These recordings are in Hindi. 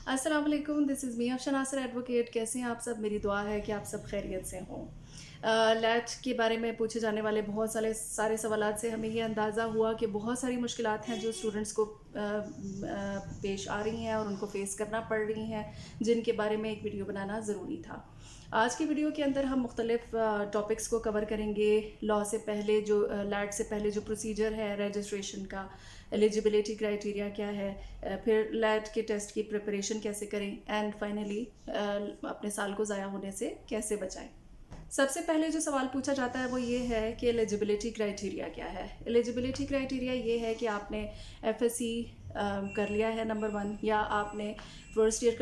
अस्सलाम वालेकुम, this is me Afshan Nasar advocate. कैसे हैं आप सब? मेरी दुआ है कि आप सब खैरियत से हों। लैट के बारे में पूछे जाने वाले बहुत सारे सवालात से हमें ये अंदाज़ा हुआ कि बहुत सारी मुश्किलात हैं जो स्टूडेंट्स को पेश आ रही हैं और उनको फेस करना पड़ रही हैं, जिनके बारे में एक वीडियो बनाना ज़रूरी था। आज की वीडियो के अंदर हम मुख्तलिफ टॉपिक्स को कवर करेंगे। लॉ से पहले जो लैट से पहले जो प्रोसीजर है रजिस्ट्रेशन का, एलिजिबिलिटी क्राइटेरिया क्या है, फिर लैट के टेस्ट की प्रिपरेशन कैसे करें, एंड फाइनली अपने साल को ज़ाया होने से कैसे बचाएं। सबसे पहले जो सवाल पूछा जाता है वो ये है कि एलिजिबिलिटी क्राइटेरिया क्या है। एलिजिबिलिटी क्राइटेरिया ये है कि आपने एफएससी कर लिया है नंबर 1, या आपने फर्स्ट ईयर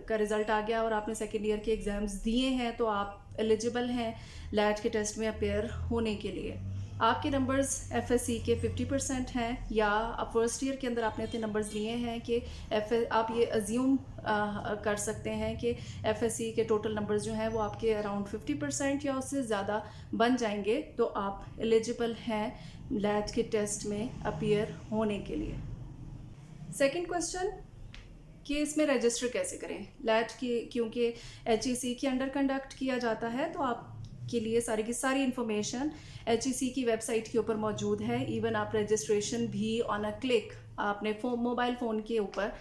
का रिज़ल्ट आ गया और आपने सेकेंड ईयर के एग्ज़ाम्स दिए हैं, तो आप एलिजिबल हैं लैट के टेस्ट में अपेयर होने के लिए। आपके नंबर्स एफएससी के 50% हैं, या आप फर्स्ट ईयर के अंदर आपने इतने नंबर्स लिए हैं कि आप ये अज्यूम कर सकते हैं कि एफएससी के टोटल नंबर्स जो हैं वो आपके अराउंड 50% या उससे ज़्यादा बन जाएंगे, तो आप एलिजिबल हैं लैट के टेस्ट में अपीयर होने के लिए। सेकंड क्वेश्चन कि इसमें रजिस्टर कैसे करें लैट की, क्योंकि एचईसी के अंडर कंडक्ट किया जाता है, तो आप के लिए सारी की सारी इन्फॉर्मेशन एचईसी की वेबसाइट के ऊपर मौजूद है। इवन आप रजिस्ट्रेशन भी ऑन अ क्लिक अपने मोबाइल फ़ोन के ऊपर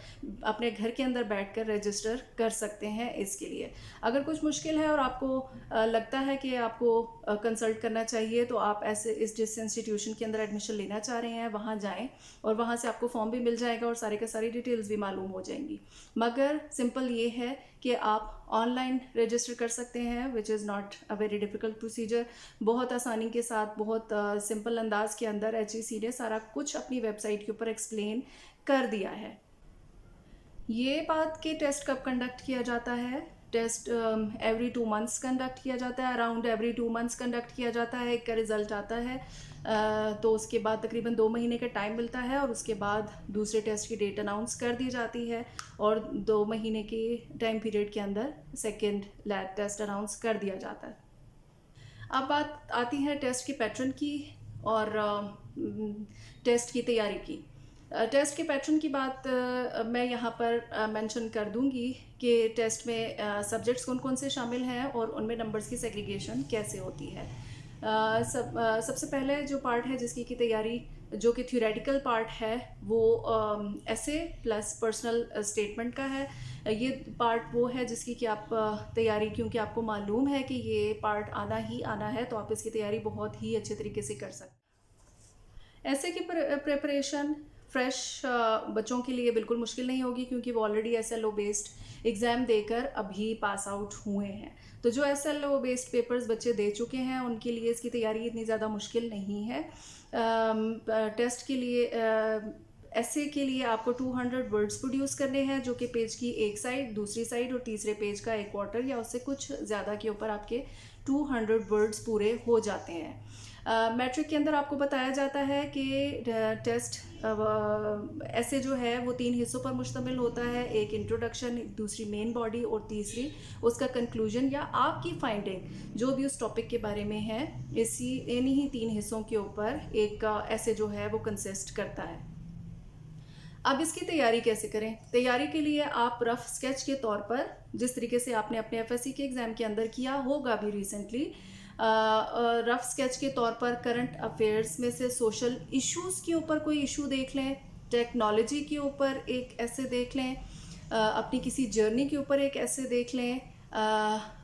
अपने घर के अंदर बैठकर रजिस्टर कर सकते हैं। इसके लिए अगर कुछ मुश्किल है और आपको लगता है कि आपको कंसल्ट करना चाहिए, तो आप ऐसे जिस इंस्टीट्यूशन के अंदर एडमिशन लेना चाह रहे हैं वहाँ जाएं, और वहाँ से आपको फॉर्म भी मिल जाएगा और सारी का सारी डिटेल्स भी मालूम हो जाएंगी। मगर सिंपल ये है कि आप ऑनलाइन रजिस्टर कर सकते हैं, which is not a very difficult procedure. बहुत आसानी के साथ, बहुत सिंपल अंदाज के अंदर एचईसी ने सारा कुछ अपनी वेबसाइट के ऊपर एक्सप्लेन कर दिया है। ये बात कि टेस्ट कब कंडक्ट किया जाता है, टेस्ट एवरी 2 मंथ्स कंडक्ट किया जाता है, अराउंड एवरी 2 मंथ्स कंडक्ट किया जाता है। एक का रिज़ल्ट आता है तो उसके बाद तकरीबन 2 महीने का टाइम मिलता है, और उसके बाद दूसरे टेस्ट की डेट अनाउंस कर दी जाती है, और 2 महीने के टाइम पीरियड के अंदर सेकेंड लैब टेस्ट अनाउंस कर दिया जाता है। अब बात आती है टेस्ट के पैटर्न की और टेस्ट की तैयारी की। टेस्ट के पैटर्न की बात मैं यहाँ पर मेंशन कर दूँगी कि टेस्ट में सब्जेक्ट्स कौन कौन से शामिल हैं और उनमें नंबर्स की सेग्रीगेशन कैसे होती है। सबसे पहले जो पार्ट है जिसकी की तैयारी, जो कि थ्योरेटिकल पार्ट है, वो ऐसे प्लस पर्सनल स्टेटमेंट का है। ये पार्ट वो है जिसकी कि आप तैयारी, क्योंकि आपको मालूम है कि ये पार्ट आना ही आना है, तो आप इसकी तैयारी बहुत ही अच्छे तरीके से कर सकते हैं। ऐसे की प्रिपरेशन फ्रेश बच्चों के लिए बिल्कुल मुश्किल नहीं होगी, क्योंकि वो ऑलरेडी एसएलओ बेस्ड एग्ज़ाम देकर अभी पास आउट हुए हैं। तो जो एसएलओ बेस्ड पेपर्स बच्चे दे चुके हैं उनके लिए इसकी तैयारी इतनी ज़्यादा मुश्किल नहीं है। टेस्ट के लिए ऐसे के लिए आपको 200 वर्ड्स प्रोड्यूस करने हैं, जो कि पेज की एक साइड, दूसरी साइड और तीसरे पेज का एक क्वार्टर या उससे कुछ ज़्यादा के ऊपर आपके 200 वर्ड्स पूरे हो जाते हैं। मैट्रिक के अंदर आपको बताया जाता है कि टेस्ट ऐसे जो है वो 3 हिस्सों पर मुश्तमिल होता है। एक इंट्रोडक्शन, दूसरी मेन बॉडी और तीसरी उसका कंक्लूजन या आपकी फाइंडिंग जो भी उस टॉपिक के बारे में है। इन्हीं ही 3 हिस्सों के ऊपर एक ऐसे जो है वो कंसिस्ट करता है। अब इसकी तैयारी कैसे करें? तैयारी के लिए आप रफ स्केच के तौर पर, जिस तरीके से आपने अपने एफएससी के एग्ज़ाम के अंदर किया होगा भी रिसेंटली, रफ स्केच के तौर पर करंट अफेयर्स में से सोशल इश्यूज़ के ऊपर कोई इशू देख लें, टेक्नोलॉजी के ऊपर एक ऐसे देख लें, अपनी किसी जर्नी के ऊपर एक ऐसे देख लें,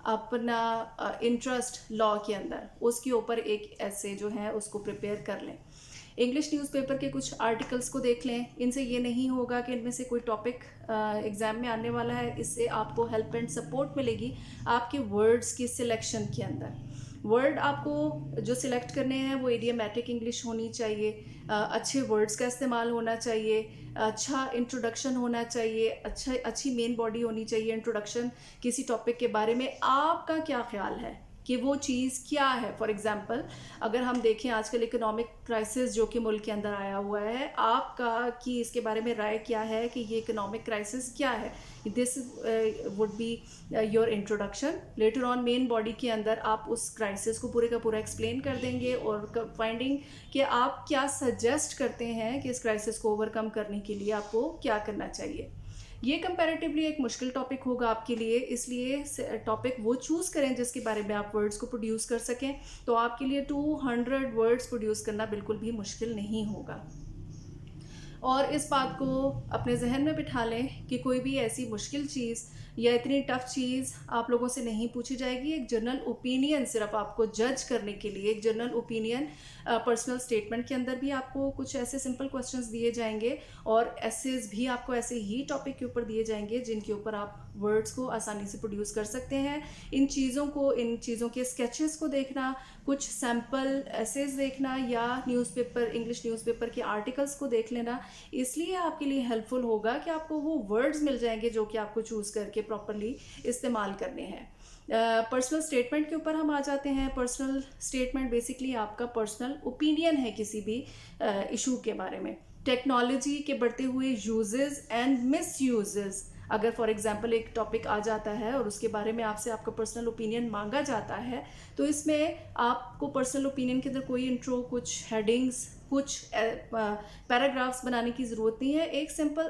अपना इंटरेस्ट लॉ के अंदर उसके ऊपर एक ऐसे जो है उसको प्रिपेयर कर लें। इंग्लिश न्यूज़पेपर के कुछ आर्टिकल्स को देख लें। इनसे ये नहीं होगा कि इनमें से कोई टॉपिक एग्ज़ाम में आने वाला है, इससे आपको हेल्प एंड सपोर्ट मिलेगी आपके वर्ड्स की सिलेक्शन के अंदर। वर्ड आपको जो सिलेक्ट करने हैं वो इडियमेटिक इंग्लिश होनी चाहिए, अच्छे वर्ड्स का इस्तेमाल होना चाहिए, अच्छा इंट्रोडक्शन होना चाहिए, अच्छी मेन बॉडी होनी चाहिए। इंट्रोडक्शन किसी टॉपिक के बारे में आपका क्या ख्याल है कि वो चीज़ क्या है। फॉर एग्जांपल अगर हम देखें आजकल इकोनॉमिक क्राइसिस जो कि मुल्क के अंदर आया हुआ है, आपका कि इसके बारे में राय क्या है कि ये इकोनॉमिक क्राइसिस क्या है। This would be your introduction. Later on main body के अंदर आप उस क्राइसिस को पूरे का पूरा एक्सप्लेन कर देंगे और फाइंडिंग कि आप क्या सजेस्ट करते हैं कि इस क्राइसिस को ओवरकम करने के लिए आपको क्या करना चाहिए। ये कंपैरेटिवली एक मुश्किल टॉपिक होगा आपके लिए, इसलिए टॉपिक वो चूज़ करें जिसके बारे में आप वर्ड्स को प्रोड्यूस कर सकें। तो आपके लिए 200 वर्ड्स प्रोड्यूस करना बिल्कुल भी मुश्किल नहीं होगा। और इस बात को अपने जहन में बिठा लें कि कोई भी ऐसी मुश्किल चीज़ या इतनी टफ चीज़ आप लोगों से नहीं पूछी जाएगी। एक जनरल ओपिनियन सिर्फ आपको जज करने के लिए, एक जनरल ओपिनियन पर्सनल स्टेटमेंट के अंदर भी आपको कुछ ऐसे सिंपल क्वेश्चंस दिए जाएंगे और एसेज भी आपको ऐसे ही टॉपिक के ऊपर दिए जाएंगे जिनके ऊपर आप वर्ड्स को आसानी से प्रोड्यूस कर सकते हैं। इन चीज़ों के स्केचेस को देखना, कुछ सैम्पल एसेज देखना या इंग्लिश न्यूज़पेपर के आर्टिकल्स को देख लेना इसलिए आपके लिए हेल्पफुल होगा कि आपको वो वर्ड्स मिल जाएंगे जो कि आपको चूज़ करके प्रॉपरली इस्तेमाल करने हैं। पर्सनल स्टेटमेंट के यूपर हम आ जाते हैं। पर्सनल स्टेटमेंट बेसिकली आपका पर्सनल ओपिनियन है किसी भी इशू के बारे में। टेक्नोलॉजी के बढ़ते हुए यूजेस एंड मिस यूजेस, अगर फॉर एग्जांपल एक टॉपिक आ जाता है और उसके बारे में आपसे आपका पर्सनल ओपिनियन मांगा जाता है, तो इसमें आपको पर्सनल ओपिनियन के अंदर कोई इंट्रो, कुछ हेडिंग्स, कुछ पैराग्राफ्स बनाने की ज़रूरत नहीं है। एक सिंपल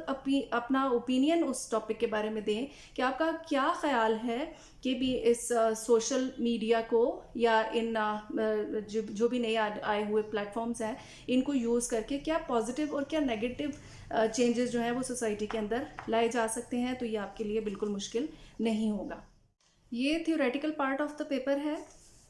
अपना ओपिनियन उस टॉपिक के बारे में दें कि आपका क्या ख्याल है कि भी इस सोशल मीडिया को या इन जो भी नए आए हुए प्लेटफॉर्म्स हैं इनको यूज़ करके क्या पॉजिटिव और क्या नेगेटिव चेंजेस जो हैं वो सोसाइटी के अंदर लाए जा सकते हैं। तो ये आपके लिए बिल्कुल मुश्किल नहीं होगा। ये theoretical part of the paper है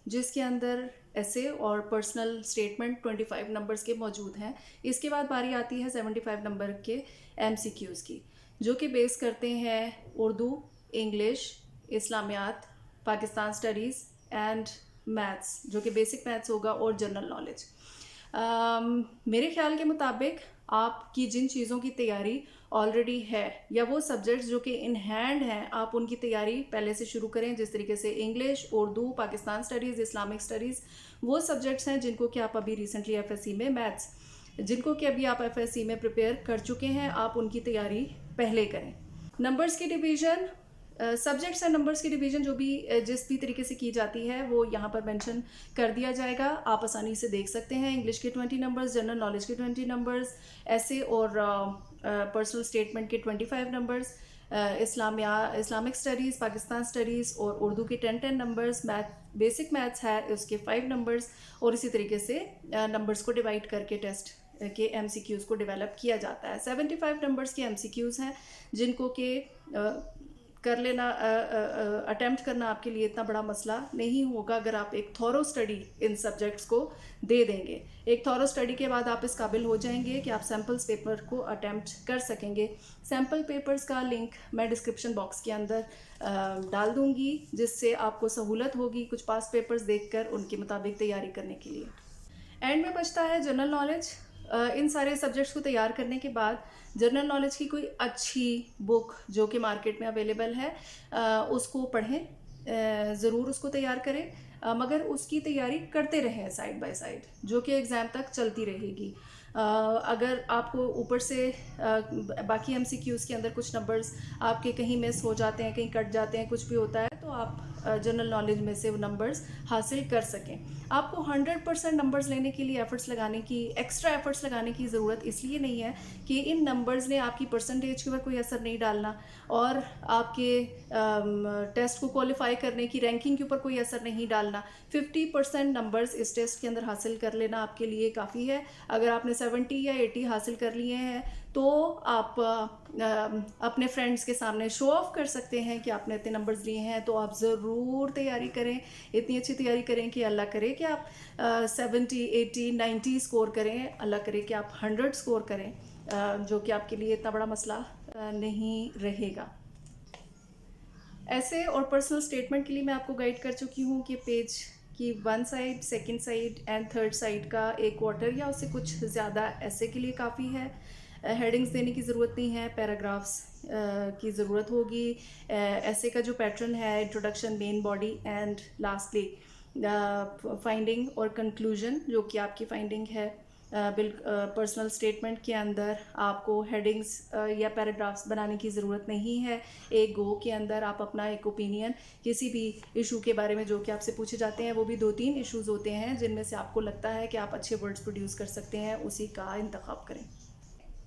जिसके अंदर ऐसे और पर्सनल स्टेटमेंट 25 नंबर्स के मौजूद हैं। इसके बाद बारी आती है 75 नंबर के MCQs की, जो कि बेस करते हैं Urdu, English, Islamiyat, Pakistan studies and maths, जो कि बेसिक मैथ्स होगा, और जनरल नॉलेज। मेरे ख्याल के मुताबिक आपकी जिन चीज़ों की तैयारी ऑलरेडी है या वो सब्जेक्ट्स जो कि इन हैंड हैं, आप उनकी तैयारी पहले से शुरू करें। जिस तरीके से English, Urdu, Pakistan studies, Islamic studies वो सब्जेक्ट्स हैं जिनको कि आप अभी रिसेंटली FSC में, मैथ्स जिनको कि अभी आप FSC में प्रिपेयर कर चुके हैं, आप उनकी तैयारी पहले करें। नंबर्स की डिवीज़न, सब्जेक्ट्स एंड नंबर्स की डिवीज़न जो भी जिस भी तरीके से की जाती है वो यहाँ पर मेंशन कर दिया जाएगा, आप आसानी से देख सकते हैं। इंग्लिश के 20 नंबर्स, जनरल नॉलेज के 20 नंबर्स, ऐसे और पर्सनल स्टेटमेंट के 25 numbers, Islamic studies, Pakistan studies और उर्दू के 10 नंबर्स, बेसिक मैथ्स है उसके 5 नंबर्स, और इसी तरीके से नंबर्स को डिवाइड करके टेस्ट के MCQs को डेवलप किया जाता है। 75 नंबर्स के MCQs हैं जिनको कि कर लेना, अटेम्प्ट करना आपके लिए इतना बड़ा मसला नहीं होगा अगर आप एक थॉरो स्टडी इन सब्जेक्ट्स को दे देंगे। एक थॉरो स्टडी के बाद आप इस काबिल हो जाएंगे कि आप सैम्पल्स पेपर को अटेम्प्ट कर सकेंगे। सैम्पल पेपर्स का लिंक मैं डिस्क्रिप्शन बॉक्स के अंदर डाल दूंगी, जिससे आपको सहूलत होगी कुछ पास पेपर्स देखकर उनके मुताबिक तैयारी करने के लिए। एंड में बचता है जनरल नॉलेज। इन सारे सब्जेक्ट्स को तैयार करने के बाद जनरल नॉलेज की कोई अच्छी बुक जो कि मार्केट में अवेलेबल है उसको पढ़ें, ज़रूर उसको तैयार करें, मगर उसकी तैयारी करते रहें साइड बाय साइड, जो कि एग्ज़ाम तक चलती रहेगी। अगर आपको ऊपर से बाकी MCQs के अंदर कुछ नंबर्स आपके कहीं मिस हो जाते हैं, कहीं कट जाते हैं, कुछ भी होता है, तो आप जनरल नॉलेज में से वो नंबर्स हासिल कर सकें। आपको 100% नंबर्स लेने के लिए एक्स्ट्रा एफर्ट्स लगाने की ज़रूरत इसलिए नहीं है कि इन नंबर्स ने आपकी परसेंटेज के ऊपर कोई असर नहीं डालना और आपके टेस्ट को क्वालिफाई करने की रैंकिंग के ऊपर कोई असर नहीं डालना। 50% नंबर्स इस टेस्ट के अंदर हासिल कर लेना आपके लिए काफ़ी है। अगर आपने 70 या 80 हासिल कर लिए हैं तो आप अपने फ्रेंड्स के सामने शो ऑफ कर सकते हैं कि आपने इतने नंबर्स लिए हैं। तो आप ज़रूर तैयारी करें, इतनी अच्छी तैयारी करें कि अल्लाह करे कि आप 70, 80, 90 स्कोर करें, अल्लाह करे कि आप 100 स्कोर करें, जो कि आपके लिए इतना बड़ा मसला नहीं रहेगा। ऐसे और पर्सनल स्टेटमेंट के लिए मैं आपको गाइड कर चुकी हूँ कि पेज की 1 side, 2nd side and 3rd side का 1 क्वार्टर या उससे कुछ ज़्यादा ऐसे के लिए काफ़ी है। हेडिंग्स देने की ज़रूरत नहीं है, पैराग्राफ्स की ज़रूरत होगी। ऐसे का जो पैटर्न है, introduction, main body and lastly finding और कंक्लूजन, जो कि आपकी फाइंडिंग है। पर्सनल स्टेटमेंट के अंदर आपको हेडिंग्स या पैराग्राफ्स बनाने की ज़रूरत नहीं है। एक गो के अंदर आप अपना एक ओपिनियन किसी भी इशू के बारे में जो कि आपसे पूछे जाते हैं, वो भी 2-3 इश्यूज़ होते हैं जिनमें से आपको लगता है कि आप अच्छे वर्ड्स प्रोड्यूस कर सकते हैं, उसी का इंतखाब करें।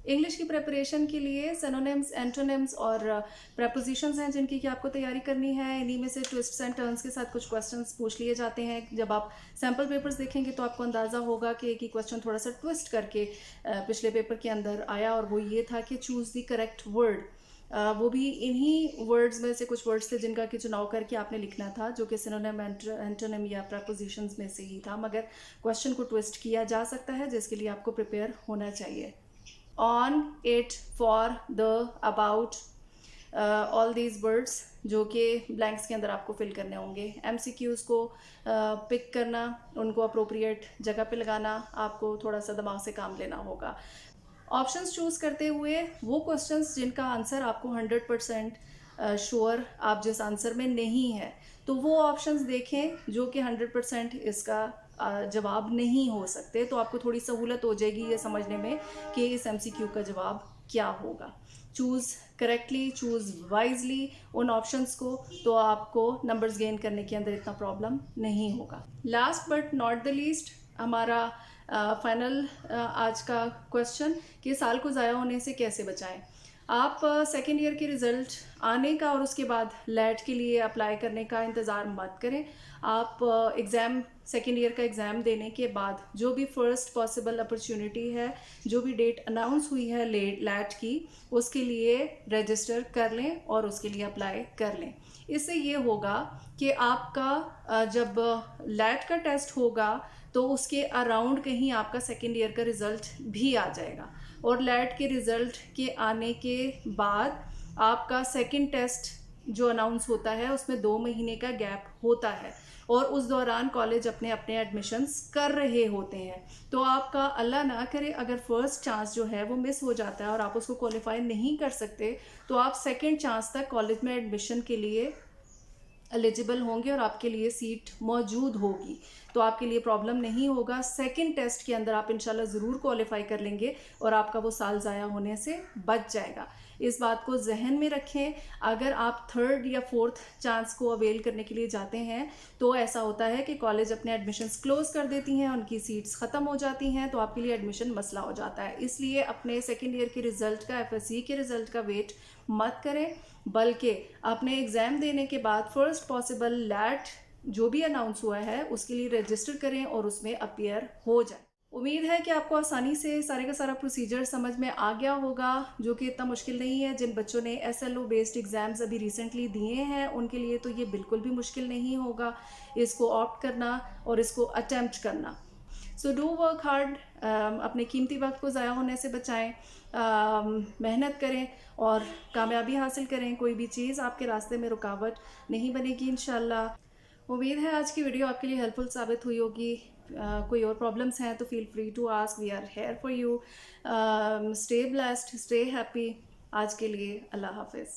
इंग्लिश की प्रिपरेशन के लिए सिनोनिम्स, एंटोनिम्स और प्रेपोजिशंस हैं जिनकी कि आपको तैयारी करनी है। इन्हीं में से ट्विस्ट्स एंड टर्न्स के साथ कुछ क्वेश्चंस पूछ लिए जाते हैं। जब आप सैम्पल पेपर्स देखेंगे तो आपको अंदाज़ा होगा कि एक ही क्वेश्चन थोड़ा सा ट्विस्ट करके पिछले पेपर के अंदर आया, और वो ये था कि चूज़ द करेक्ट वर्ड। वो भी इन्हीं वर्ड्स में से कुछ वर्ड्स थे जिनका कि चुनाव करके आपने लिखना था, जो कि सिनोनिम, एंटोनिम या प्रपोजिशंस में से ही था, मगर क्वेश्चन को ट्विस्ट किया जा सकता है, जिसके लिए आपको प्रिपेयर होना चाहिए। On, it, for, the, about, all these words जो कि ब्लैंक्स के अंदर आपको फिल करने होंगे। MCQs को पिक करना, उनको अप्रोप्रिएट जगह पे लगाना, आपको थोड़ा सा दिमाग से काम लेना होगा। ऑप्शंस चूज़ करते हुए वो क्वेश्चंस जिनका आंसर आपको 100% श्योर आप जिस आंसर में नहीं है, तो वो ऑप्शंस देखें जो कि 100% इसका जवाब नहीं हो सकते, तो आपको थोड़ी सहूलत हो जाएगी ये समझने में कि इस MCQ का जवाब क्या होगा। चूज़ करेक्टली, चूज़ वाइजली उन ऑप्शंस को, तो आपको नंबर्स गेन करने के अंदर इतना प्रॉब्लम नहीं होगा। Last but not the least, हमारा फाइनल आज का क्वेश्चन कि साल को ज़ाया होने से कैसे बचाएं। आप सेकेंड ईयर के रिज़ल्ट आने का और उसके बाद लैट के लिए अप्लाई करने का इंतज़ार मत करें। आप एग्ज़ाम, सेकेंड ईयर का एग्ज़ाम देने के बाद जो भी फ़र्स्ट पॉसिबल अपॉर्चुनिटी है, जो भी डेट अनाउंस हुई है लैट की, उसके लिए रजिस्टर कर लें और उसके लिए अप्लाई कर लें। इससे ये होगा कि आपका जब लैट का टेस्ट होगा तो उसके अराउंड कहीं आपका सेकेंड ईयर का रिज़ल्ट भी आ जाएगा, और लैट के रिज़ल्ट के आने के बाद आपका सेकेंड टेस्ट जो अनाउंस होता है उसमें 2 महीने का गैप होता है, और उस दौरान कॉलेज अपने अपने एडमिशन्स कर रहे होते हैं। तो आपका अल्लाह ना करे अगर फर्स्ट चांस जो है वो मिस हो जाता है और आप उसको क्वालिफाई नहीं कर सकते, तो आप सेकेंड चांस तक कॉलेज में एडमिशन के लिए एलिजिबल होंगे और आपके लिए सीट मौजूद होगी, तो आपके लिए प्रॉब्लम नहीं होगा। सेकंड टेस्ट के अंदर आप इंशाल्लाह ज़रूर क्वालिफाई कर लेंगे और आपका वो साल ज़ाया होने से बच जाएगा। इस बात को जहन में रखें। अगर आप थर्ड या फोर्थ चांस को अवेल करने के लिए जाते हैं तो ऐसा होता है कि कॉलेज अपने एडमिशन्स क्लोज कर देती हैं, उनकी सीट्स ख़त्म हो जाती हैं, तो आपके लिए एडमिशन मसला हो जाता है। इसलिए अपने सेकेंड ईयर के रिज़ल्ट का, FSC के रिज़ल्ट का वेट मत करें, बल्कि अपने एग्ज़ाम देने के बाद फर्स्ट पॉसिबल लैट जो भी अनाउंस हुआ है उसके लिए रजिस्टर करें और उसमें अपीयर हो जाए। उम्मीद है कि आपको आसानी से सारे का सारा प्रोसीजर समझ में आ गया होगा, जो कि इतना मुश्किल नहीं है। जिन बच्चों ने SLO बेस्ड एग्ज़ाम्स अभी रिसेंटली दिए हैं उनके लिए तो ये बिल्कुल भी मुश्किल नहीं होगा इसको ऑप्ट करना और इसको अटैम्प्ट करना। सो डू वर्क हार्ड, अपने कीमती वक्त को ज़ाया होने से बचाएं, मेहनत करें और कामयाबी हासिल करें। कोई भी चीज़ आपके रास्ते में रुकावट नहीं बनेगी इंशाल्लाह। उम्मीद है आज की वीडियो आपके लिए हेल्पफुल साबित हुई होगी। कोई और प्रॉब्लम्स हैं तो feel free to ask, we are here for you. Stay blessed, stay happy. आज के लिए अल्लाह हाफिज़।